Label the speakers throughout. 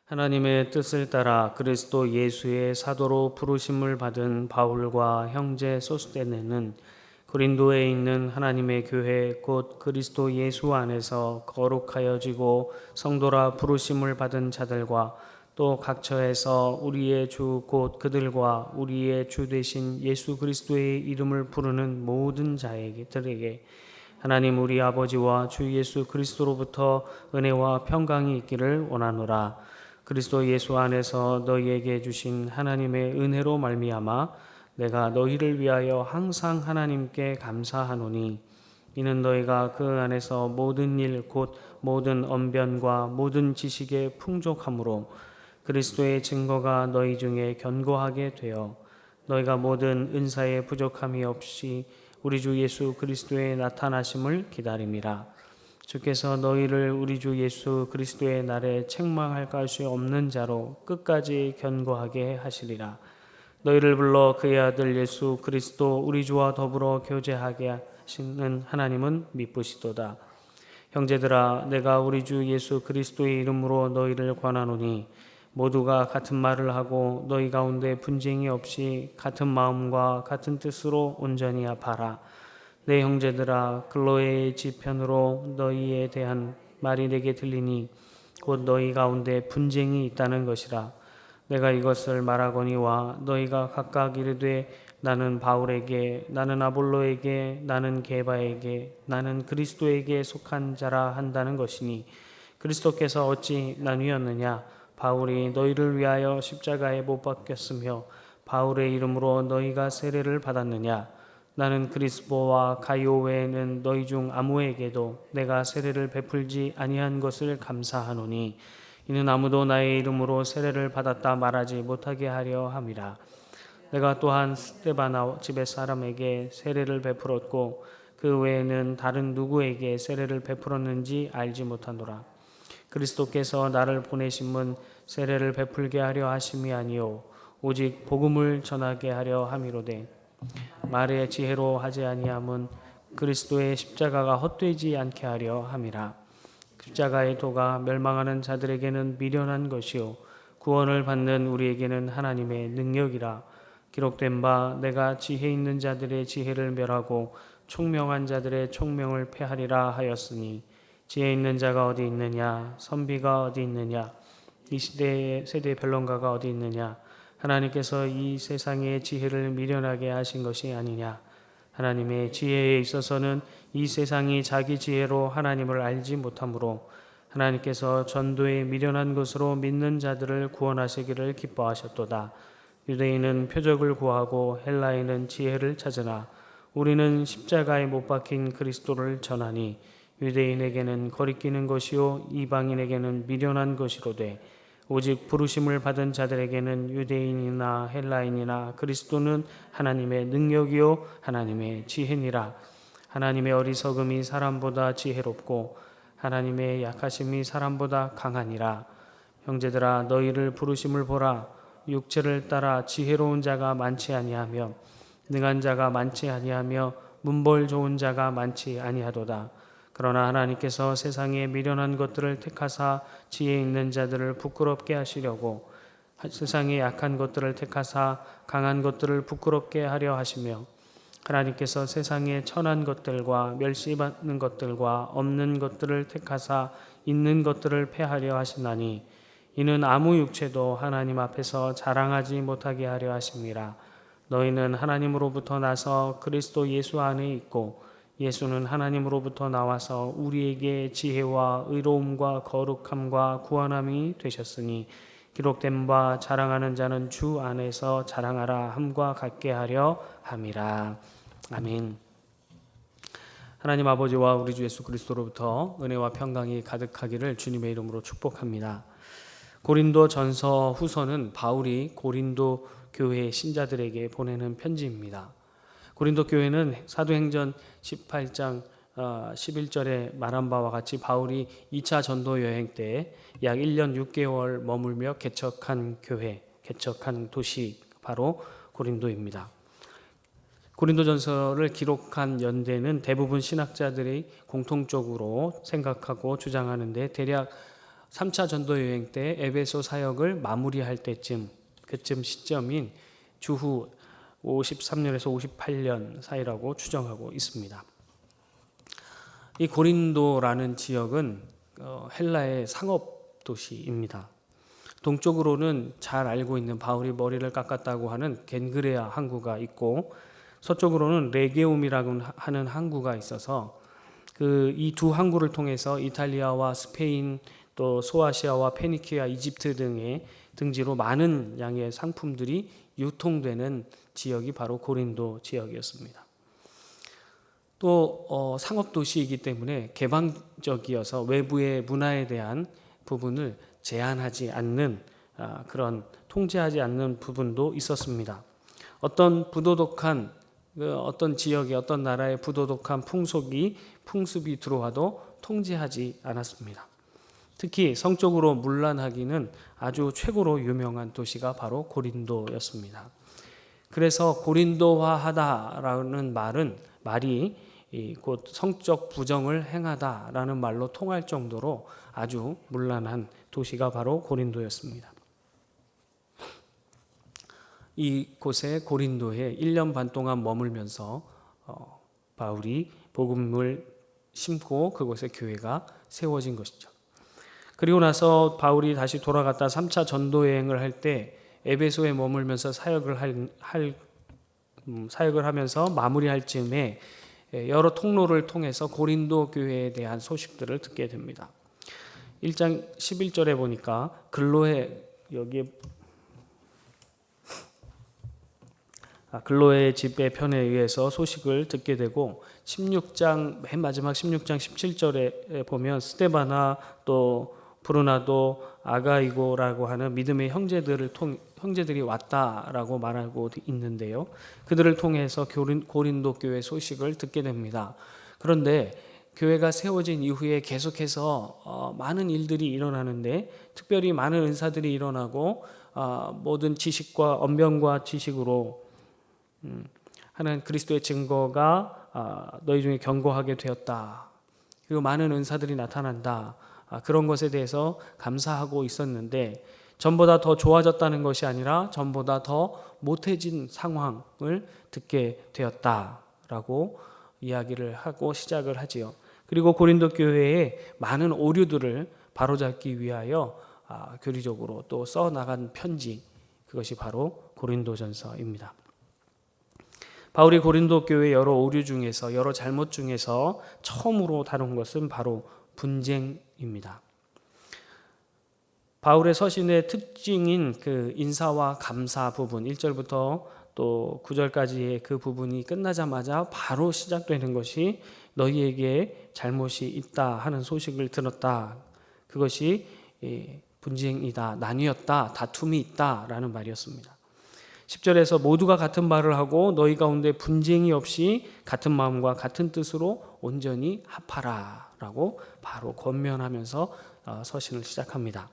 Speaker 1: 하나님의 뜻을 따라 그리스도 예수의 사도로 부르심을 받은 바울과 형제 소스데네는 고린도에 있는 하나님의 교회 곧 그리스도 예수 안에서 거룩하여지고 성도라 부르심을 받은 자들과 또 각처에서 우리의 주 곧 그들과 우리의 주 되신 예수 그리스도의 이름을 부르는 모든 자들에게 하나님 우리 아버지와 주 예수 그리스도로부터 은혜와 평강이 있기를 원하노라. 그리스도 예수 안에서 너희에게 주신 하나님의 은혜로 말미암아 내가 너희를 위하여 항상 하나님께 감사하노니 이는 너희가 그 안에서 모든 일 곧 모든 언변과 모든 지식에 풍족함으로 그리스도의 증거가 너희 중에 견고하게 되어 너희가 모든 은사에 부족함이 없이 우리 주 예수 그리스도의 나타나심을 기다림이라. 주께서 너희를 우리 주 예수 그리스도의 날에 책망할 것이 없는 자로 끝까지 견고하게 하시리라. 너희를 불러 그의 아들 예수 그리스도 우리 주와 더불어 교제하게 하시는 하나님은 미쁘시도다. 형제들아, 내가 우리 주 예수 그리스도의 이름으로 너희를 권하노니 모두가 같은 말을 하고 너희 가운데 분쟁이 없이 같은 마음과 같은 뜻으로 온전히 합하라. 내 형제들아, 클로에의 지편으로 너희에 대한 말이 내게 들리니 곧 너희 가운데 분쟁이 있다는 것이라. 내가 이것을 말하거니와 너희가 각각 이르되 나는 바울에게, 나는 아볼로에게, 나는 게바에게, 나는 그리스도에게 속한 자라 한다는 것이니 그리스도께서 어찌 나뉘었느냐? 바울이 너희를 위하여 십자가에 못 박혔으며 바울의 이름으로 너희가 세례를 받았느냐? 나는 그리스보와 가이오 외에는 너희 중 아무에게도 내가 세례를 베풀지 아니한 것을 감사하노니 이는 아무도 나의 이름으로 세례를 받았다 말하지 못하게 하려 함이라. 내가 또한 스데바나 집의 사람에게 세례를 베풀었고 그 외에는 다른 누구에게 세례를 베풀었는지 알지 못하노라. 그리스도께서 나를 보내심은 세례를 베풀게 하려 하심이 아니요 오직 복음을 전하게 하려 함이로되 말의 지혜로 하지 아니함은 그리스도의 십자가가 헛되지 않게 하려 함이라. 십자가의 도가 멸망하는 자들에게는 미련한 것이요 구원을 받는 우리에게는 하나님의 능력이라. 기록된 바 내가 지혜 있는 자들의 지혜를 멸하고 총명한 자들의 총명을 패하리라 하였으니 지혜 있는 자가 어디 있느냐? 선비가 어디 있느냐? 이 시대의 세대 변론가가 어디 있느냐? 하나님께서 이 세상의 지혜를 미련하게 하신 것이 아니냐. 하나님의 지혜에 있어서는 이 세상이 자기 지혜로 하나님을 알지 못하므로 하나님께서 전도에 미련한 것으로 믿는 자들을 구원하시기를 기뻐하셨도다. 유대인은 표적을 구하고 헬라인은 지혜를 찾으나 우리는 십자가에 못 박힌 그리스도를 전하니 유대인에게는 거리끼는 것이요 이방인에게는 미련한 것이로되 오직 부르심을 받은 자들에게는 유대인이나 헬라인이나 그리스도는 하나님의 능력이요 하나님의 지혜니라. 하나님의 어리석음이 사람보다 지혜롭고 하나님의 약하심이 사람보다 강하니라. 형제들아, 너희를 부르심을 보라. 육체를 따라 지혜로운 자가 많지 아니하며 능한 자가 많지 아니하며 문벌 좋은 자가 많지 아니하도다. 그러나 하나님께서 세상에 미련한 것들을 택하사 지혜 있는 자들을 부끄럽게 하시려고 세상에 약한 것들을 택하사 강한 것들을 부끄럽게 하려 하시며 하나님께서 세상에 천한 것들과 멸시받는 것들과 없는 것들을 택하사 있는 것들을 패하려 하시나니 이는 아무 육체도 하나님 앞에서 자랑하지 못하게 하려 하심이라. 너희는 하나님으로부터 나서 그리스도 예수 안에 있고 예수는 하나님으로부터 나와서 우리에게 지혜와 의로움과 거룩함과 구원함이 되셨으니 기록된 바 자랑하는 자는 주 안에서 자랑하라 함과 같게 하려 함이라. 아멘. 하나님 아버지와 우리 주 예수 그리스도로부터 은혜와 평강이 가득하기를 주님의 이름으로 축복합니다. 고린도 전서 후서는 바울이 고린도 교회 신자들에게 보내는 편지입니다. 고린도 교회는 사도행전 18장 11절에 말한 바와 같이 바울이 2차 전도 여행 때 약 1년 6개월 머물며 개척한 교회, 개척한 도시 바로 고린도입니다. 고린도전서를 기록한 연대는 대부분 신학자들이 공통적으로 생각하고 주장하는데 대략 3차 전도 여행 때 에베소 사역을 마무리할 그쯤 시점인 주후 53년에서 58년 사이라고 추정하고 있습니다. 이 고린도라는 지역은 헬라의 상업 도시입니다. 동쪽으로는 잘 알고 있는 바울이 머리를 깎았다고 하는 겐그레아 항구가 있고, 서쪽으로는 레게움이라고 하는 항구가 있어서 이 두 항구를 통해서 이탈리아와 스페인, 또 소아시아와 페니키아, 이집트 등의 등지로 많은 양의 상품들이 유통되는 지역이 바로 고린도 지역이었습니다. 또 상업도시이기 때문에 개방적이어서 외부의 문화에 대한 부분을 제한하지 않는 그런 통제하지 않는 부분도 있었습니다. 어떤 부도덕한 어떤 지역의 어떤 나라의 부도덕한 풍습이 들어와도 통제하지 않았습니다. 특히 성적으로 문란하기는 아주 최고로 유명한 도시가 바로 고린도였습니다. 그래서 고린도화하다라는 말이 곧 성적 부정을 행하다라는 말로 통할 정도로 아주 문란한 도시가 바로 고린도였습니다. 이곳에 고린도에 1년 반 동안 머물면서 바울이 복음을 심고 그곳에 교회가 세워진 것이죠. 그리고 나서 바울이 다시 돌아갔다 3차 전도 여행을 할 때 에베소에 머물면서 사역을 하면서 마무리할 즈음에 여러 통로를 통해서 고린도 교회에 대한 소식들을 듣게 됩니다. 1장 11절에 보니까 글로의 집의 편에 의해서 소식을 듣게 되고, 16장 맨 마지막 16장 17절에 보면 스데바나 또 브루나도 아가이고라고 하는 믿음의 형제들이 왔다라고 말하고 있는데요. 그들을 통해서 고린도 교회 소식을 듣게 됩니다. 그런데 교회가 세워진 이후에 계속해서 많은 일들이 일어나는데, 특별히 많은 은사들이 일어나고 모든 지식과 언변과 지식으로 하는 그리스도의 증거가 너희 중에 견고하게 되었다. 그리고 많은 은사들이 나타난다. 그런 것에 대해서 감사하고 있었는데, 전보다 더 좋아졌다는 것이 아니라 전보다 더 못해진 상황을 듣게 되었다라고 이야기를 하고 시작을 하지요. 그리고 고린도 교회에 많은 오류들을 바로잡기 위하여 교리적으로 또 써나간 편지, 그것이 바로 고린도전서입니다. 바울이 고린도 교회의 여러 오류 중에서, 여러 잘못 중에서 처음으로 다룬 것은 바로 분쟁입니다. 바울의 서신의 특징인 그 인사와 감사 부분, 1절부터 또 9절까지의 그 부분이 끝나자마자 바로 시작되는 것이 너희에게 잘못이 있다 하는 소식을 들었다. 그것이 분쟁이다, 나뉘었다, 다툼이 있다라는 말이었습니다. 10절에서 모두가 같은 말을 하고 너희 가운데 분쟁이 없이 같은 마음과 같은 뜻으로 온전히 합하라 라고 바로 권면하면서 서신을 시작합니다.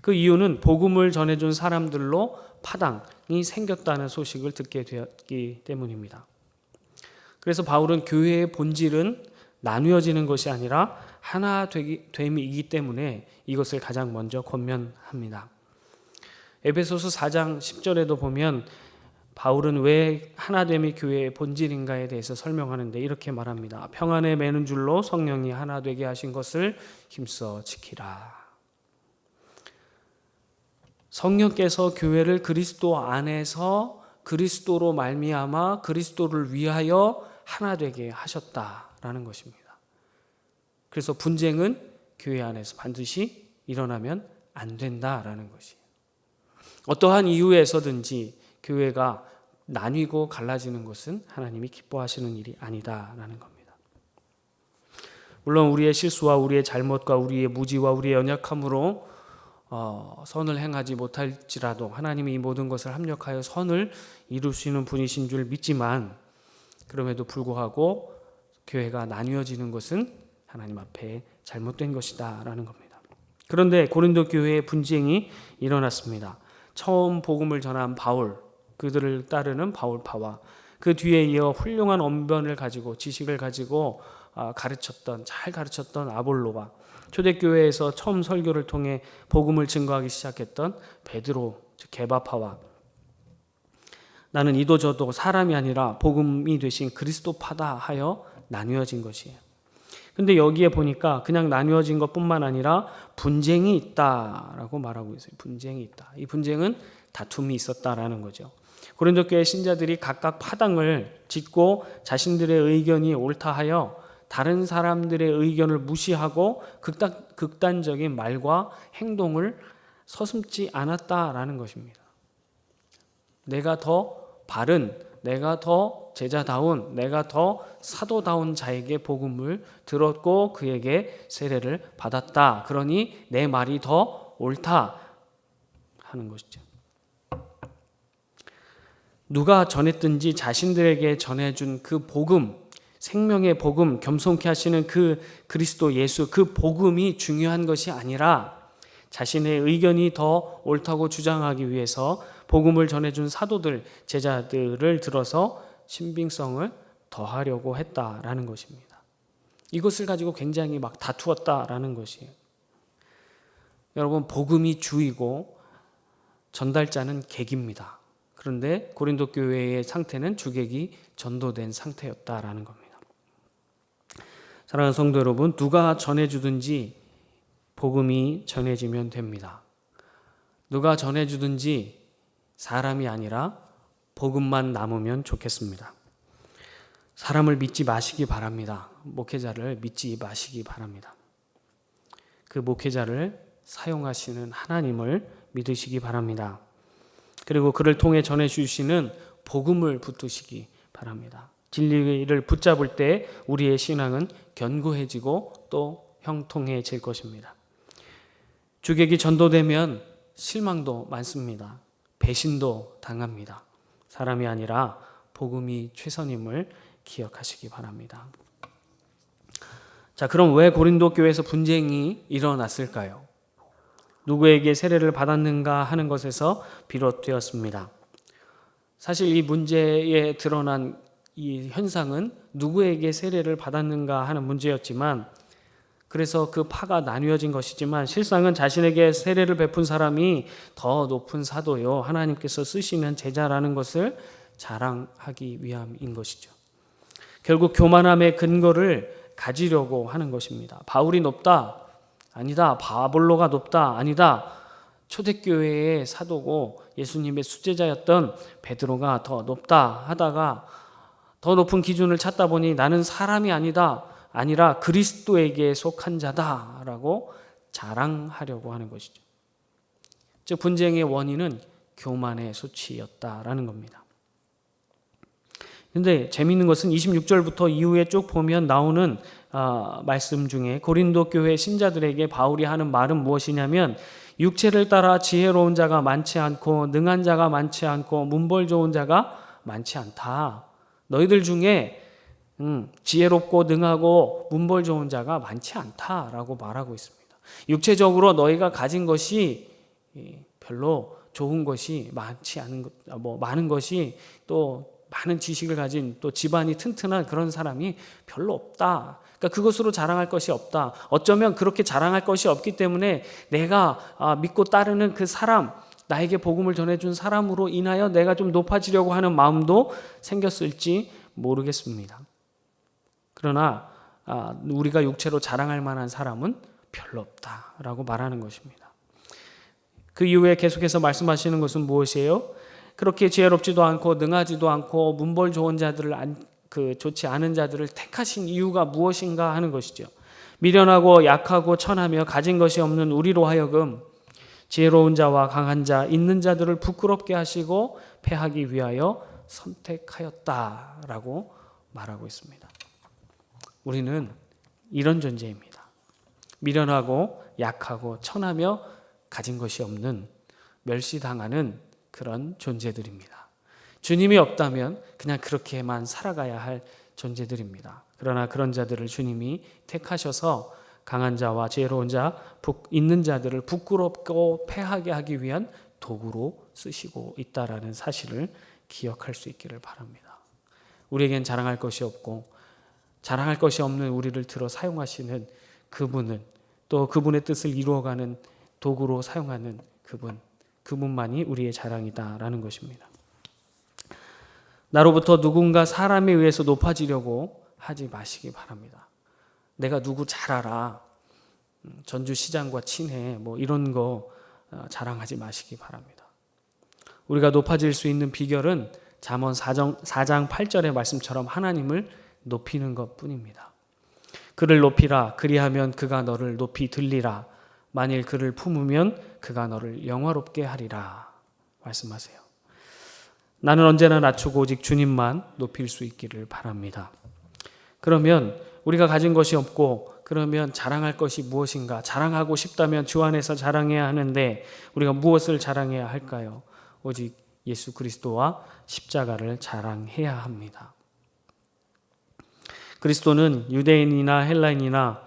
Speaker 1: 그 이유는 복음을 전해준 사람들로 파당이 생겼다는 소식을 듣게 되었기 때문입니다. 그래서 바울은 교회의 본질은 나누어지는 것이 아니라 하나 됨이기 때문에 이것을 가장 먼저 권면합니다. 에베소서 4장 10절에도 보면 바울은 왜 하나됨이 교회의 본질인가에 대해서 설명하는데 이렇게 말합니다. 평안에 매는 줄로 성령이 하나 되게 하신 것을 힘써 지키라. 성령께서 교회를 그리스도 안에서 그리스도로 말미암아 그리스도를 위하여 하나 되게 하셨다라는 것입니다. 그래서 분쟁은 교회 안에서 반드시 일어나면 안 된다라는 것이에요. 어떠한 이유에서든지 교회가 나뉘고 갈라지는 것은 하나님이 기뻐하시는 일이 아니다라는 겁니다. 물론 우리의 실수와 우리의 잘못과 우리의 무지와 우리의 연약함으로 선을 행하지 못할지라도 하나님이 이 모든 것을 합력하여 선을 이루시는 분이신 줄 믿지만, 그럼에도 불구하고 교회가 나뉘어지는 것은 하나님 앞에 잘못된 것이다 라는 겁니다. 그런데 고린도 교회에 분쟁이 일어났습니다. 처음 복음을 전한 바울, 그들을 따르는 바울파와 그 뒤에 이어 훌륭한 언변을 가지고 지식을 가지고 잘 가르쳤던 아볼로와 초대교회에서 처음 설교를 통해 복음을 증거하기 시작했던 베드로, 즉 게바파와 나는 이도 저도 사람이 아니라 복음이 되신 그리스도파다 하여 나뉘어진 것이에요. 근데 여기에 보니까 그냥 나뉘어진 것뿐만 아니라 분쟁이 있다라고 말하고 있어요. 분쟁이 있다. 이 분쟁은 다툼이 있었다라는 거죠. 고린도 교회 신자들이 각각 파당을 짓고 자신들의 의견이 옳다 하여 다른 사람들의 의견을 무시하고 극단적인 말과 행동을 서슴지 않았다라는 것입니다. 내가 더 바른, 내가 더 제자다운, 내가 더 사도다운 자에게 복음을 들었고 그에게 세례를 받았다. 그러니 내 말이 더 옳다 하는 것이죠. 누가 전했든지 자신들에게 전해준 그 복음, 생명의 복음, 겸손케 하시는 그 그리스도 예수, 그 복음이 중요한 것이 아니라 자신의 의견이 더 옳다고 주장하기 위해서 복음을 전해준 사도들, 제자들을 들어서 신빙성을 더하려고 했다라는 것입니다. 이것을 가지고 굉장히 막 다투었다라는 것이에요. 여러분, 복음이 주이고 전달자는 객입니다. 그런데 고린도 교회의 상태는 주객이 전도된 상태였다라는 겁니다. 사랑하는 성도 여러분, 누가 전해주든지 복음이 전해지면 됩니다. 누가 전해주든지 사람이 아니라 복음만 남으면 좋겠습니다. 사람을 믿지 마시기 바랍니다. 목회자를 믿지 마시기 바랍니다. 그 목회자를 사용하시는 하나님을 믿으시기 바랍니다. 그리고 그를 통해 전해주시는 복음을 붙드시기 바랍니다. 진리를 붙잡을 때 우리의 신앙은 견고해지고 또 형통해질 것입니다. 주객이 전도되면 실망도 많습니다. 배신도 당합니다. 사람이 아니라 복음이 최선임을 기억하시기 바랍니다. 자, 그럼 왜 고린도 교회에서 분쟁이 일어났을까요? 누구에게 세례를 받았는가 하는 것에서 비롯되었습니다. 사실 이 문제에 드러난 이 현상은 누구에게 세례를 받았는가 하는 문제였지만, 그래서 그 파가 나뉘어진 것이지만 실상은 자신에게 세례를 베푼 사람이 더 높은 사도요, 하나님께서 쓰시는 제자라는 것을 자랑하기 위함인 것이죠. 결국 교만함의 근거를 가지려고 하는 것입니다. 바울이 높다? 아니다. 바볼로가 높다? 아니다. 초대교회의 사도고 예수님의 수제자였던 베드로가 더 높다 하다가 더 높은 기준을 찾다 보니 나는 사람이 아니라 그리스도에게 속한 자다라고 자랑하려고 하는 것이죠. 즉 분쟁의 원인은 교만의 소치였다라는 겁니다. 그런데 재미있는 것은 26절부터 이후에 쭉 보면 나오는 말씀 중에 고린도 교회 신자들에게 바울이 하는 말은 무엇이냐면, 육체를 따라 지혜로운 자가 많지 않고 능한 자가 많지 않고 문벌 좋은 자가 많지 않다. 너희들 중에 지혜롭고 능하고 문벌 좋은 자가 많지 않다라고 말하고 있습니다. 육체적으로 너희가 가진 것이 별로 좋은 것이 많지 않은 것, 많은 것이 또 많은 지식을 가진 또 집안이 튼튼한 그런 사람이 별로 없다. 그러니까 그것으로 자랑할 것이 없다. 어쩌면 그렇게 자랑할 것이 없기 때문에 내가 믿고 따르는 그 사람, 나에게 복음을 전해준 사람으로 인하여 내가 좀 높아지려고 하는 마음도 생겼을지 모르겠습니다. 그러나 우리가 육체로 자랑할 만한 사람은 별로 없다라고 말하는 것입니다. 그 이후에 계속해서 말씀하시는 것은 무엇이에요? 그렇게 지혜롭지도 않고 능하지도 않고 문벌 좋은 자들을 좋지 않은 자들을 택하신 이유가 무엇인가 하는 것이죠. 미련하고 약하고 천하며 가진 것이 없는 우리로 하여금 지혜로운 자와 강한 자, 있는 자들을 부끄럽게 하시고 패하기 위하여 선택하였다라고 말하고 있습니다. 우리는 이런 존재입니다. 미련하고 약하고 천하며 가진 것이 없는 멸시당하는 그런 존재들입니다. 주님이 없다면 그냥 그렇게만 살아가야 할 존재들입니다. 그러나 그런 자들을 주님이 택하셔서 강한 자와 지혜로운 자, 있는 자들을 부끄럽고 패하게 하기 위한 도구로 쓰시고 있다라는 사실을 기억할 수 있기를 바랍니다. 우리에겐 자랑할 것이 없고 자랑할 것이 없는 우리를 들어 사용하시는 그분은, 또 그분의 뜻을 이루어가는 도구로 사용하는 그분만이 우리의 자랑이다라는 것입니다. 나로부터 누군가 사람에 의해서 높아지려고 하지 마시기 바랍니다. 내가 누구 잘 알아, 전주시장과 친해, 이런 거 자랑하지 마시기 바랍니다. 우리가 높아질 수 있는 비결은 잠언 4장 8절의 말씀처럼 하나님을 높이는 것뿐입니다. 그를 높이라, 그리하면 그가 너를 높이 들리라. 만일 그를 품으면 그가 너를 영화롭게 하리라 말씀하세요. 나는 언제나 낮추고 오직 주님만 높일 수 있기를 바랍니다. 그러면 우리가 가진 것이 없고 그러면 자랑할 것이 무엇인가? 자랑하고 싶다면 주 안에서 자랑해야 하는데 우리가 무엇을 자랑해야 할까요? 오직 예수 그리스도와 십자가를 자랑해야 합니다. 그리스도는 유대인이나 헬라인이나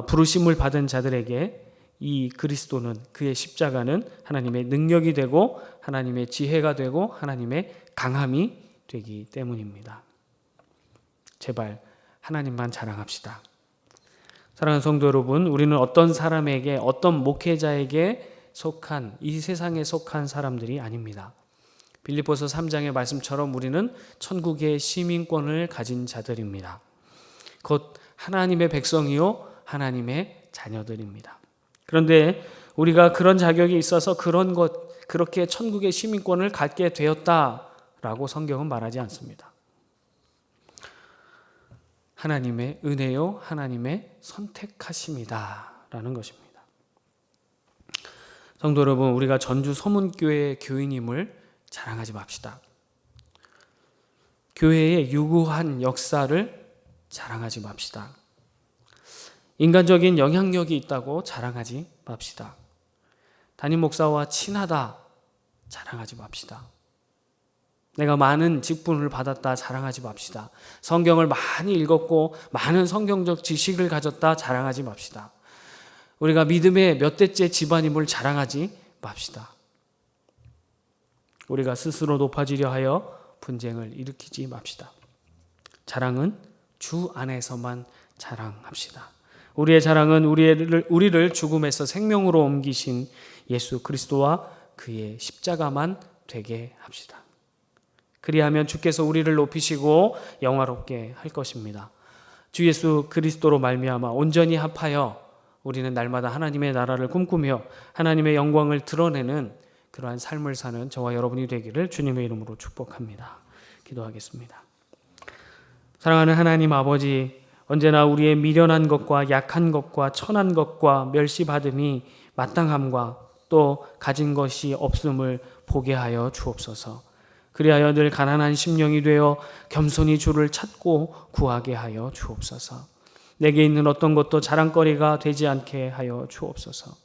Speaker 1: 부르심을 받은 자들에게 이 그리스도는, 그의 십자가는 하나님의 능력이 되고 하나님의 지혜가 되고 하나님의 강함이 되기 때문입니다. 제발 하나님만 자랑합시다. 사랑하는 성도 여러분, 우리는 어떤 사람에게, 어떤 목회자에게 속한, 이 세상에 속한 사람들이 아닙니다. 빌립보서 3장의 말씀처럼 우리는 천국의 시민권을 가진 자들입니다. 곧 하나님의 백성이요 하나님의 자녀들입니다. 그런데 우리가 그런 자격이 있어서 그렇게 천국의 시민권을 갖게 되었다라고 성경은 말하지 않습니다. 하나님의 은혜요 하나님의 선택하심이다라는 것입니다. 성도 여러분, 우리가 전주 서문교회 교인임을 자랑하지 맙시다. 교회의 유구한 역사를 자랑하지 맙시다. 인간적인 영향력이 있다고 자랑하지 맙시다. 담임 목사와 친하다 자랑하지 맙시다. 내가 많은 직분을 받았다 자랑하지 맙시다. 성경을 많이 읽었고 많은 성경적 지식을 가졌다 자랑하지 맙시다. 우리가 믿음의 몇 대째 집안임을 자랑하지 맙시다. 우리가 스스로 높아지려 하여 분쟁을 일으키지 맙시다. 자랑은 주 안에서만 자랑합시다. 우리의 자랑은 우리를 죽음에서 생명으로 옮기신 예수 그리스도와 그의 십자가만 되게 합시다. 그리하면 주께서 우리를 높이시고 영화롭게 할 것입니다. 주 예수 그리스도로 말미암아 온전히 합하여 우리는 날마다 하나님의 나라를 꿈꾸며 하나님의 영광을 드러내는 그러한 삶을 사는 저와 여러분이 되기를 주님의 이름으로 축복합니다. 기도하겠습니다. 사랑하는 하나님 아버지, 언제나 우리의 미련한 것과 약한 것과 천한 것과 멸시받음이 마땅함과 또 가진 것이 없음을 보게 하여 주옵소서. 그리하여 늘 가난한 심령이 되어 겸손히 주를 찾고 구하게 하여 주옵소서. 내게 있는 어떤 것도 자랑거리가 되지 않게 하여 주옵소서.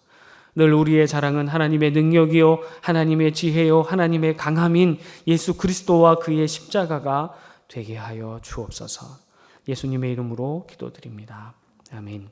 Speaker 1: 늘 우리의 자랑은 하나님의 능력이요 하나님의 지혜요 하나님의 강함인 예수 그리스도와 그의 십자가가 되게 하여 주옵소서. 예수님의 이름으로 기도드립니다. 아멘.